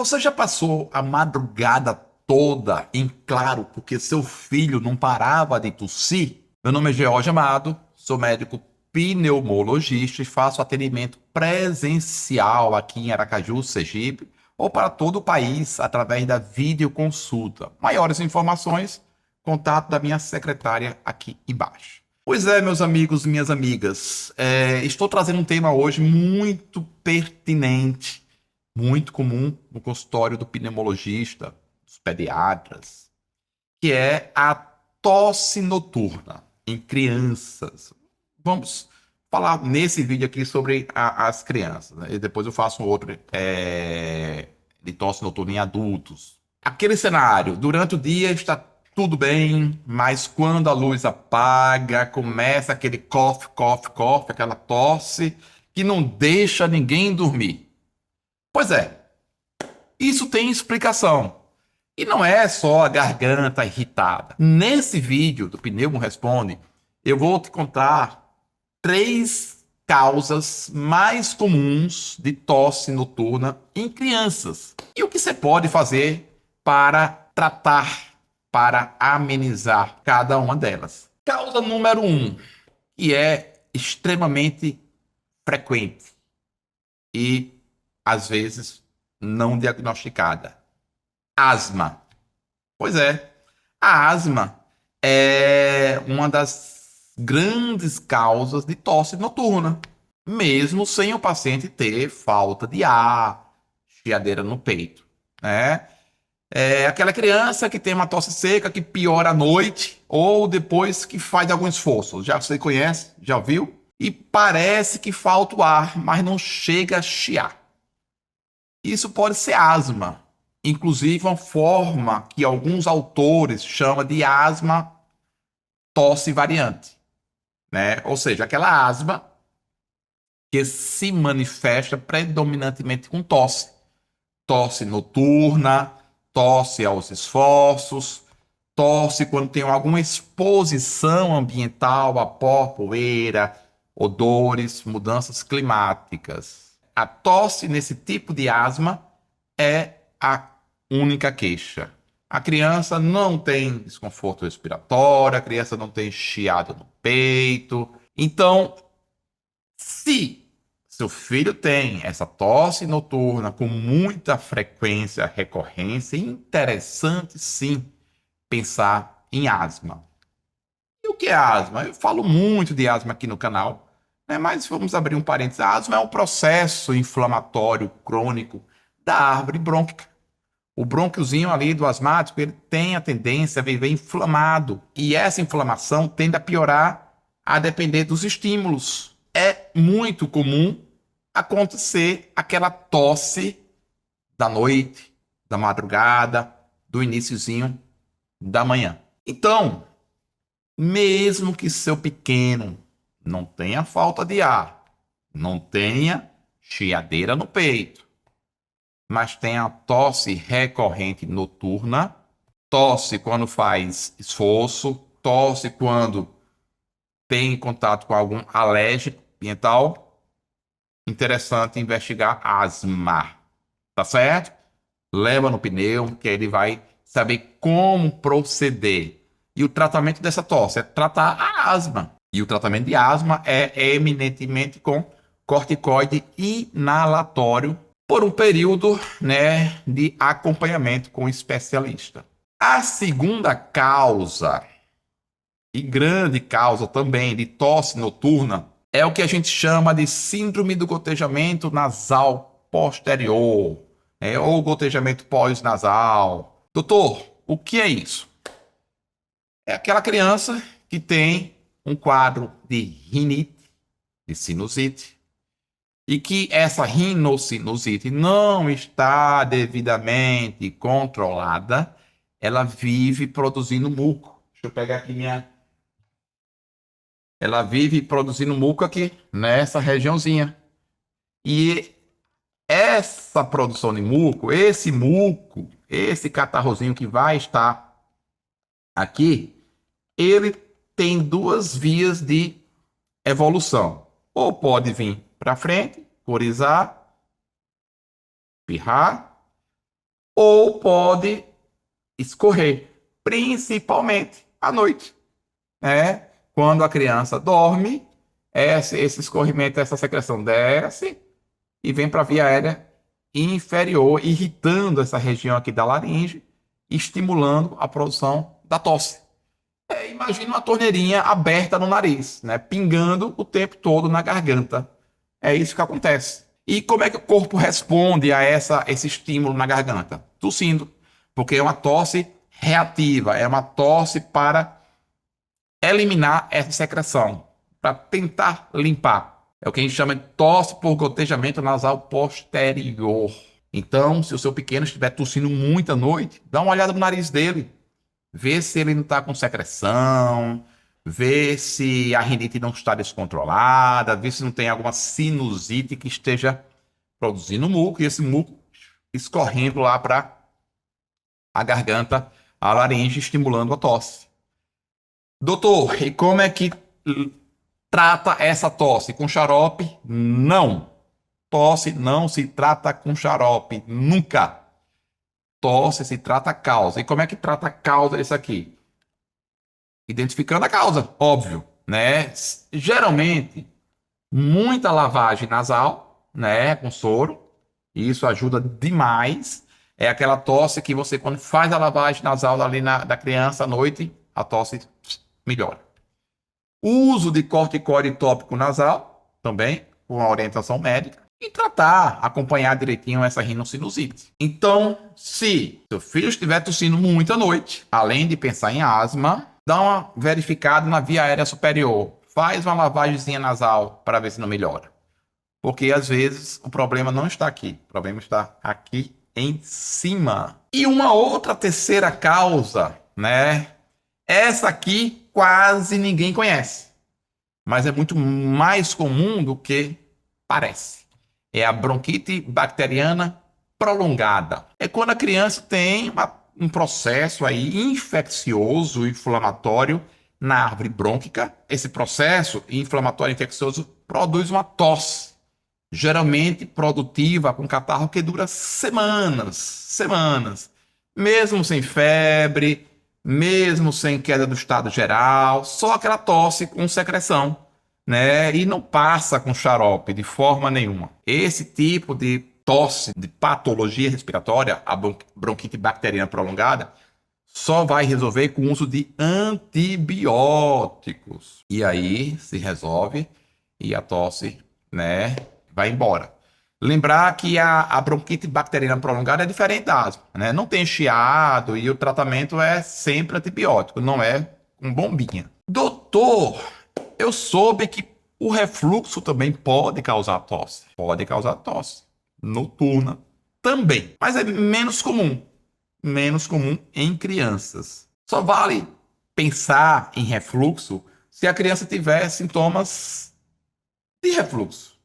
Você já passou a madrugada toda em claro porque seu filho não parava de tossir? Meu nome é George Amado, sou médico pneumologista e faço atendimento presencial aqui em Aracaju, Sergipe, ou para todo o país através da videoconsulta. Maiores informações, contato da minha secretária aqui embaixo. Pois é, meus amigos e minhas amigas, estou trazendo um tema hoje muito pertinente, muito comum no consultório do pneumologista, dos pediatras, que é a tosse noturna em crianças. Vamos falar nesse vídeo aqui sobre as crianças, né? E depois eu faço um outro de tosse noturna em adultos. Aquele cenário, durante o dia está tudo bem, mas quando a luz apaga, começa aquele cough, cough, cough, aquela tosse que não deixa ninguém dormir. Pois é, isso tem explicação. E não é só a garganta irritada. Nesse vídeo do Pneumo Responde, eu vou te contar três causas mais comuns de tosse noturna em crianças. E o que você pode fazer para tratar, para amenizar cada uma delas. Causa número um, que é extremamente frequente e, às vezes, não diagnosticada. Asma. Pois é, a asma é uma das grandes causas de tosse noturna, mesmo sem o paciente ter falta de ar, chiadeira no peito, né? É aquela criança que tem uma tosse seca que piora à noite ou depois que faz algum esforço. Já você conhece, já viu? E parece que falta o ar, mas não chega a chiar. Isso pode ser asma. Inclusive, uma forma que alguns autores chamam de asma tosse variante, né? Ou seja, aquela asma que se manifesta predominantemente com tosse. Tosse noturna, tosse aos esforços, tosse quando tem alguma exposição ambiental a pó, poeira, odores, mudanças climáticas. A tosse nesse tipo de asma é a única queixa. A criança não tem desconforto respiratório, a criança não tem chiado no peito. Então, se seu filho tem essa tosse noturna com muita frequência, recorrência, é interessante sim pensar em asma. E o que é asma? Eu falo muito de asma aqui no canal, né? Mas vamos abrir um parênteses. A asma é um processo inflamatório crônico da árvore brônquica. O brônquiozinho ali do asmático, ele tem a tendência a viver inflamado. E essa inflamação tende a piorar a depender dos estímulos. É muito comum acontecer aquela tosse da noite, da madrugada, do iniciozinho da manhã. Então, mesmo que seu pequeno não tenha falta de ar, não tenha chiadeira no peito, mas tenha tosse recorrente noturna, tosse quando faz esforço, tosse quando tem contato com algum alérgico ambiental, interessante investigar asma, tá certo? Leva no pneu, que ele vai saber como proceder. E o tratamento dessa tosse é tratar a asma. E o tratamento de asma é eminentemente com corticoide inalatório por um período, né, de acompanhamento com o especialista. A segunda causa, e grande causa também de tosse noturna, é o que a gente chama de síndrome do gotejamento nasal posterior, né, ou gotejamento pós-nasal. Doutor, o que é isso? É aquela criança que tem um quadro de rinite, de sinusite, e que essa rinocinusite não está devidamente controlada, ela vive produzindo muco. Deixa eu pegar aqui minha. Ela vive produzindo muco aqui, nessa regiãozinha. E essa produção de muco, esse catarrozinho que vai estar aqui, ele tem duas vias de evolução. Ou pode vir para frente, corizar, espirrar, ou pode escorrer, principalmente à noite, né? Quando a criança dorme, esse escorrimento, essa secreção desce e vem para a via aérea inferior, irritando essa região aqui da laringe, estimulando a produção da tosse. Imagina uma torneirinha aberta no nariz, né? Pingando o tempo todo na garganta. É isso que acontece. E como é que o corpo responde a esse estímulo na garganta? Tossindo, porque é uma tosse reativa, é uma tosse para eliminar essa secreção, para tentar limpar. É o que a gente chama de tosse por gotejamento nasal posterior. Então, se o seu pequeno estiver tossindo muito à noite, dá uma olhada no nariz dele, vê se ele não está com secreção, vê se a rinite não está descontrolada, vê se não tem alguma sinusite que esteja produzindo muco, e esse muco escorrendo lá para a garganta, a laringe, estimulando a tosse. Doutor, e como é que trata essa tosse? Com xarope? Não. Tosse não se trata com xarope, nunca. Tosse se trata a causa. E como é que trata a causa disso aqui? Identificando a causa, óbvio, né? Geralmente, muita lavagem nasal, né, com soro. Isso ajuda demais. É aquela tosse que você, quando faz a lavagem nasal ali da criança à noite, a tosse melhora. Uso de corticoide tópico nasal, também, com a orientação médica. E tratar, acompanhar direitinho essa rinocinusite. Então, se seu filho estiver tossindo muito à noite, além de pensar em asma, dá uma verificada na via aérea superior. Faz uma lavagemzinha nasal para ver se não melhora. Porque às vezes o problema não está aqui, o problema está aqui em cima. E uma outra terceira causa, né? Essa aqui quase ninguém conhece, mas é muito mais comum do que parece. É a bronquite bacteriana prolongada. É quando a criança tem um processo aí infeccioso, inflamatório na árvore brônquica. Esse processo inflamatório infeccioso produz uma tosse, geralmente produtiva, com catarro que dura semanas, mesmo sem febre, mesmo sem queda do estado geral, só aquela tosse com secreção, né? E não passa com xarope de forma nenhuma. Esse tipo de tosse, de patologia respiratória, a bronquite bacteriana prolongada, só vai resolver com o uso de antibióticos. E aí se resolve e a tosse, né, vai embora. Lembrar que a bronquite bacteriana prolongada é diferente da asma, né? Não tem chiado e o tratamento é sempre antibiótico, não é com bombinha. Doutor, eu soube que o refluxo também pode causar tosse. Pode causar tosse noturna também, mas é menos comum em crianças. Só vale pensar em refluxo se a criança tiver sintomas de refluxo.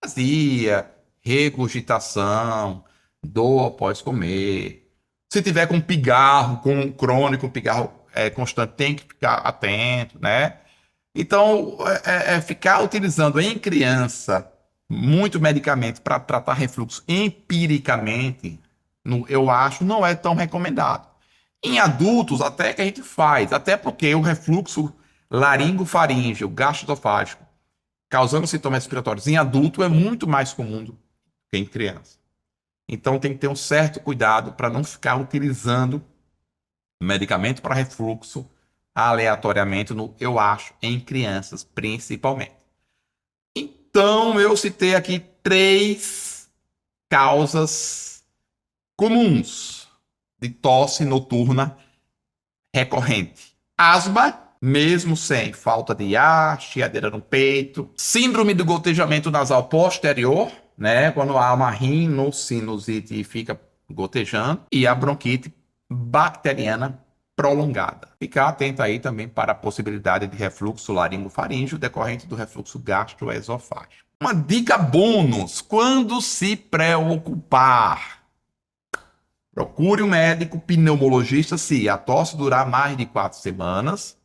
Azia, regurgitação, dor após comer. Se tiver com pigarro, com crônico, pigarro constante, tem que ficar atento, né? Então, ficar utilizando em criança muito medicamento para tratar refluxo empiricamente, eu acho, não é tão recomendado. Em adultos, até que a gente faz, até porque o refluxo laringofaríngeo, gastroesofágico, causando sintomas respiratórios em adulto é muito mais comum do que em criança. Então tem que ter um certo cuidado para não ficar utilizando medicamento para refluxo aleatoriamente, eu acho, em crianças principalmente. Então eu citei aqui 3 causas comuns de tosse noturna recorrente. Asma, mesmo sem falta de ar, chiadeira no peito. Síndrome do gotejamento nasal posterior, né? Quando há uma rinocinusite e fica gotejando. E a bronquite bacteriana prolongada. Ficar atento aí também para a possibilidade de refluxo laringofaríngeo decorrente do refluxo gastroesofágico. Uma dica bônus: quando se preocupar, procure um médico pneumologista se a tosse durar mais de 4 semanas,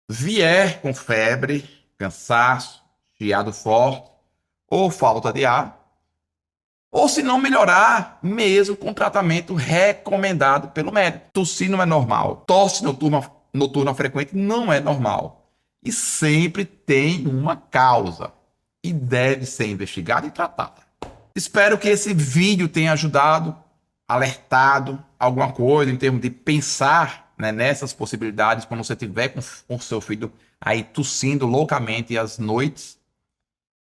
vier com febre, cansaço, chiado forte ou falta de ar, Ou se não melhorar, mesmo com tratamento recomendado pelo médico. Tossir não é normal. Tosse noturna frequente não é normal. E sempre tem uma causa. E deve ser investigada e tratada. Espero que esse vídeo tenha ajudado, alertado alguma coisa em termos de pensar, né, nessas possibilidades quando você estiver com o seu filho aí tossindo loucamente às noites.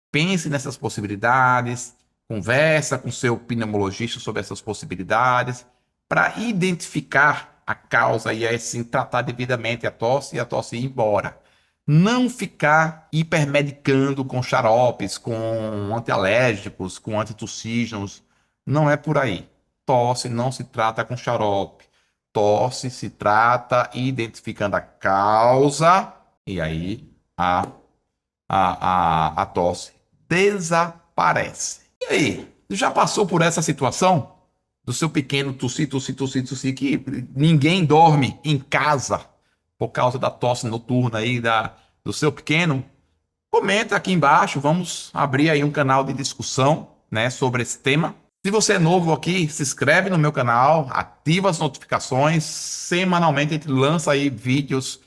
Pense nessas possibilidades, conversa com seu pneumologista sobre essas possibilidades, para identificar a causa e assim tratar devidamente a tosse e a tosse ir embora. Não ficar hipermedicando com xaropes, com antialérgicos, com antitussígenos. Não é por aí. Tosse não se trata com xarope. Tosse se trata identificando a causa e aí a tosse desaparece. E aí, já passou por essa situação do seu pequeno tossir, tossir, tossir, tossir, que ninguém dorme em casa por causa da tosse noturna aí do seu pequeno? Comenta aqui embaixo, vamos abrir aí um canal de discussão, né, sobre esse tema. Se você é novo aqui, se inscreve no meu canal, ativa as notificações. Semanalmente a gente lança aí vídeos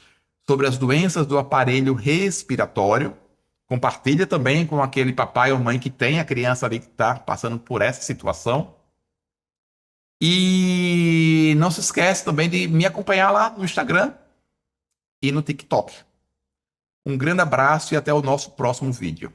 sobre as doenças do aparelho respiratório. Compartilha também com aquele papai ou mãe que tem a criança ali que está passando por essa situação. E não se esquece também de me acompanhar lá no Instagram e no TikTok. Um grande abraço e até o nosso próximo vídeo.